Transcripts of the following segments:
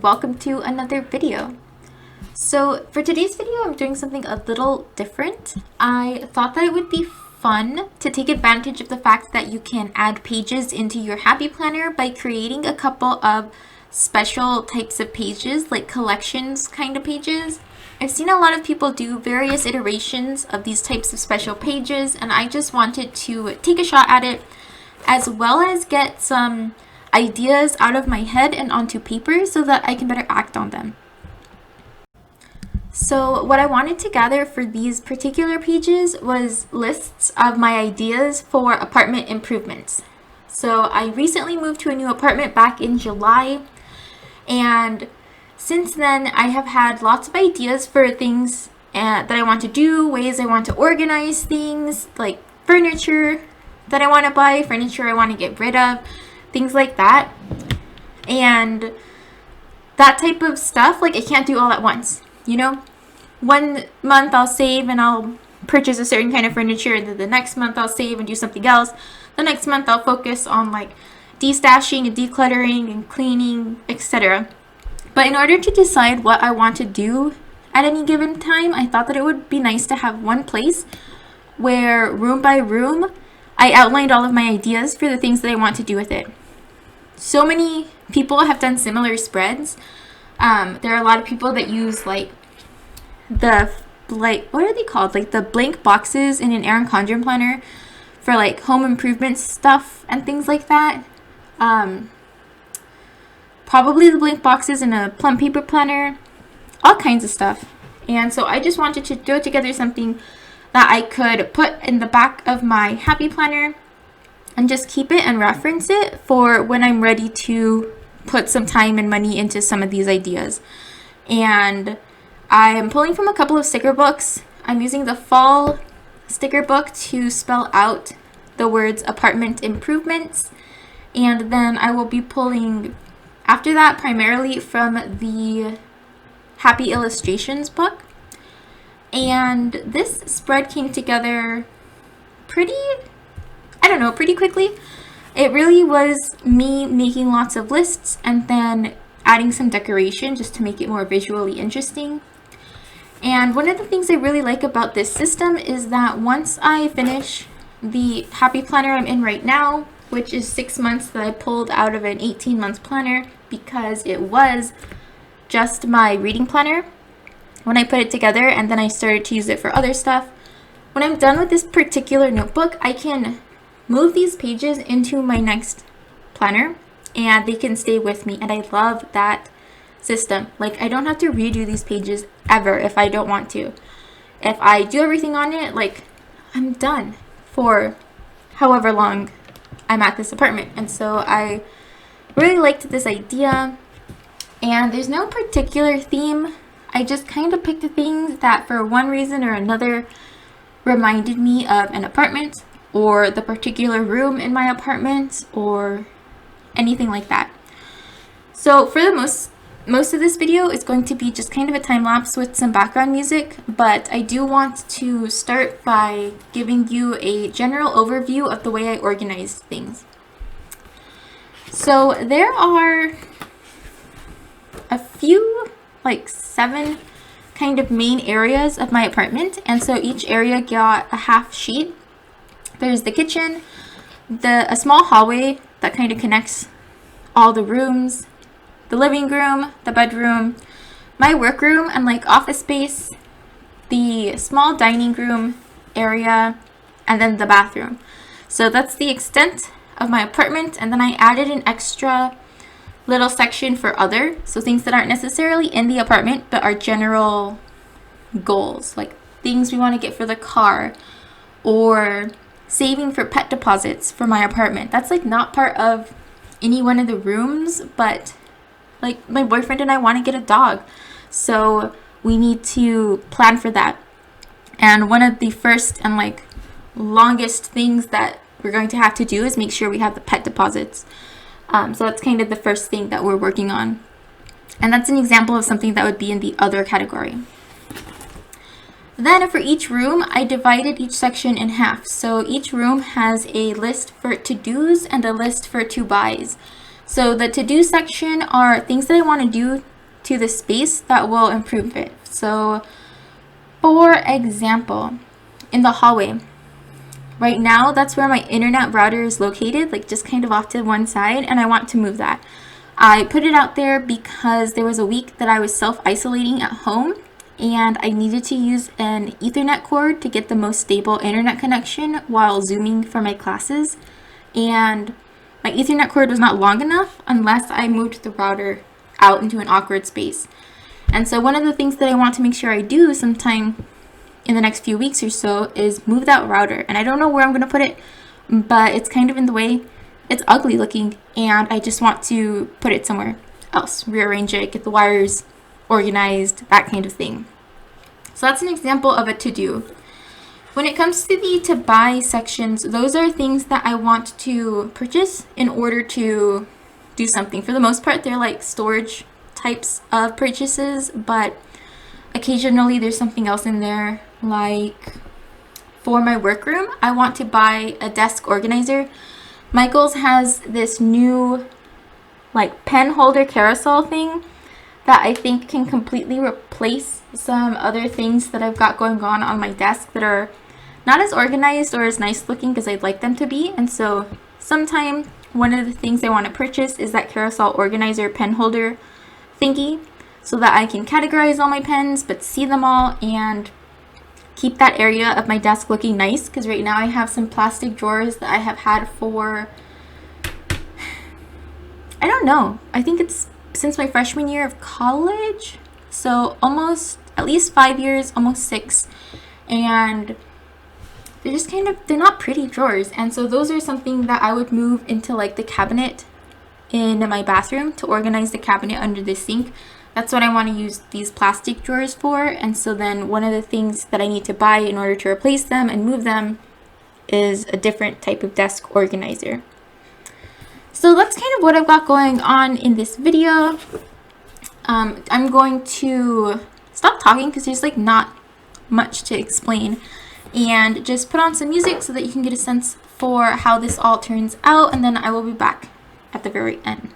and welcome to another video. So for today's video, I'm doing something a little different. I thought that it would be fun to take advantage of the fact that you can add pages into your Happy Planner by creating a couple of special types of pages, like collections kind of pages. I've seen a lot of people do various iterations of these types of special pages, and I just wanted to take a shot at it, as well as get some ideas out of my head and onto paper so that I can better act on them. So what I wanted to gather for these particular pages was lists of my ideas for apartment improvements. So I recently moved to a new apartment back in July, and since then I have had lots of ideas for things that I want to do, ways I want to organize things, like furniture that I want to buy, furniture I want to get rid of, things like that. And that type of stuff, like I can't do all at once, you know? 1 month I'll save and I'll purchase a certain kind of furniture, and then the next month I'll save and do something else. The next month I'll focus on like destashing and decluttering and cleaning, etc. But in order to decide what I want to do at any given time, I thought that it would be nice to have one place where room by room I outlined all of my ideas for the things that I want to do with it. So many people have done similar spreads. There are a lot of people that use what are they called? Like the blank boxes in an Erin Condren planner for like home improvement stuff and things like that. Probably the blank boxes in a plum paper planner, all kinds of stuff. And so I just wanted to throw together something that I could put in the back of my Happy Planner and just keep it and reference it for when I'm ready to put some time and money into some of these ideas. And I am pulling from a couple of sticker books. I'm using the fall sticker book to spell out the words apartment improvements. And then I will be pulling after that primarily from the Happy Illustrations book. And this spread came together pretty quickly. It really was me making lots of lists and then adding some decoration just to make it more visually interesting. And one of the things I really like about this system is that once I finish the Happy Planner I'm in right now, which is 6 months that I pulled out of an 18-month planner because it was just my reading planner when I put it together, and then I started to use it for other stuff. When I'm done with this particular notebook, I can move these pages into my next planner and they can stay with me, and I love that system. Like, I don't have to redo these pages ever if I don't want to. If I do everything on it, like, I'm done for however long I'm at this apartment. And so I really liked this idea, and there's no particular theme. I just kind of picked the things that for one reason or another reminded me of an apartment or the particular room in my apartment or anything like that. So for the most of this video is going to be just kind of a time lapse with some background music, but I do want to start by giving you a general overview of the way I organize things. So there are a few, like 7 kind of main areas of my apartment, and so each area got a half sheet. There's the kitchen, a small hallway that kind of connects all the rooms, the living room, the bedroom, my workroom and like office space, the small dining room area, and then the bathroom. So that's the extent of my apartment, and then I added an extra little section for other, so things that aren't necessarily in the apartment but are general goals, like things we want to get for the car or saving for pet deposits for my apartment. That's like not part of any one of the rooms, but like my boyfriend and I want to get a dog, so we need to plan for that. And one of the first and like longest things that we're going to have to do is make sure we have the pet deposits. So that's kind of the first thing that we're working on. And that's an example of something that would be in the other category. Then for each room, I divided each section in half. So each room has a list for to-dos and a list for to-buys. So the to-do section are things that I want to do to the space that will improve it. So, for example, in the hallway, right now that's where my internet router is located, like just kind of off to one side, and I want to move that. I put it out there because there was a week that I was self-isolating at home and I needed to use an Ethernet cord to get the most stable internet connection while Zooming for my classes. And my Ethernet cord was not long enough unless I moved the router out into an awkward space. And so one of the things that I want to make sure I do sometime in the next few weeks or so is move that router. And I don't know where I'm going to put it, but it's kind of in the way. It's ugly looking, and I just want to put it somewhere else, rearrange it, get the wires organized, that kind of thing. So that's an example of a to-do. When it comes to the to buy sections, those are things that I want to purchase in order to do something. For the most part, they're like storage types of purchases, but occasionally there's something else in there. Like for my workroom, I want to buy a desk organizer. Michaels has this new like pen holder carousel thing that I think can completely replace some other things that I've got going on my desk that are not as organized or as nice looking as I'd like them to be. And so sometime one of the things I want to purchase is that carousel organizer pen holder thingy so that I can categorize all my pens but see them all and keep that area of my desk looking nice, because right now I have some plastic drawers that I have had for, I don't know, I think it's since my freshman year of college, so almost at least 5 years, almost 6, and they're just kind of, they're not pretty drawers. And so those are something that I would move into like the cabinet in my bathroom to organize the cabinet under the sink. That's what I want to use these plastic drawers for. And so then one of the things that I need to buy in order to replace them and move them is a different type of desk organizer. So that's kind of what I've got going on in this video. I'm going to stop talking because there's like not much to explain and just put on some music so that you can get a sense for how this all turns out, and then I will be back at the very end.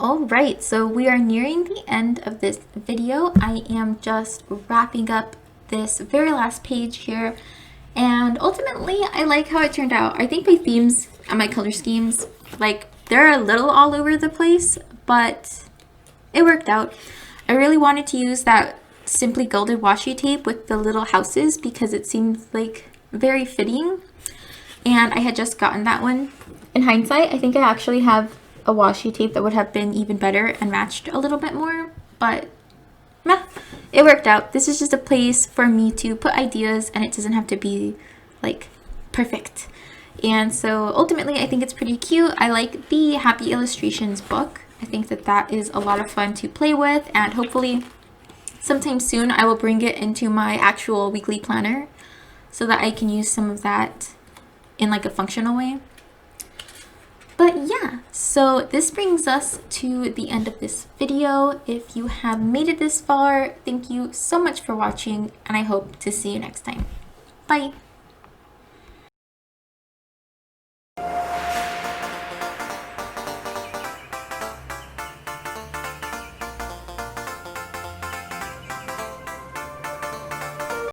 Alright, so we are nearing the end of this video. I am just wrapping up this very last page here, and ultimately I like how it turned out. I think my themes and my color schemes, like, they're a little all over the place, but it worked out. I really wanted to use that Simply Gilded washi tape with the little houses because it seemed like very fitting, and I had just gotten that one. In hindsight, I think I actually have a washi tape that would have been even better and matched a little bit more, but meh, it worked out. This is just a place for me to put ideas, and it doesn't have to be like perfect. And so ultimately I think it's pretty cute. I like the Happy Illustrations book. I think that that is a lot of fun to play with, and hopefully sometime soon I will bring it into my actual weekly planner so that I can use some of that in like a functional way. But yeah, so this brings us to the end of this video. If you have made it this far, thank you so much for watching, and I hope to see you next time. Bye!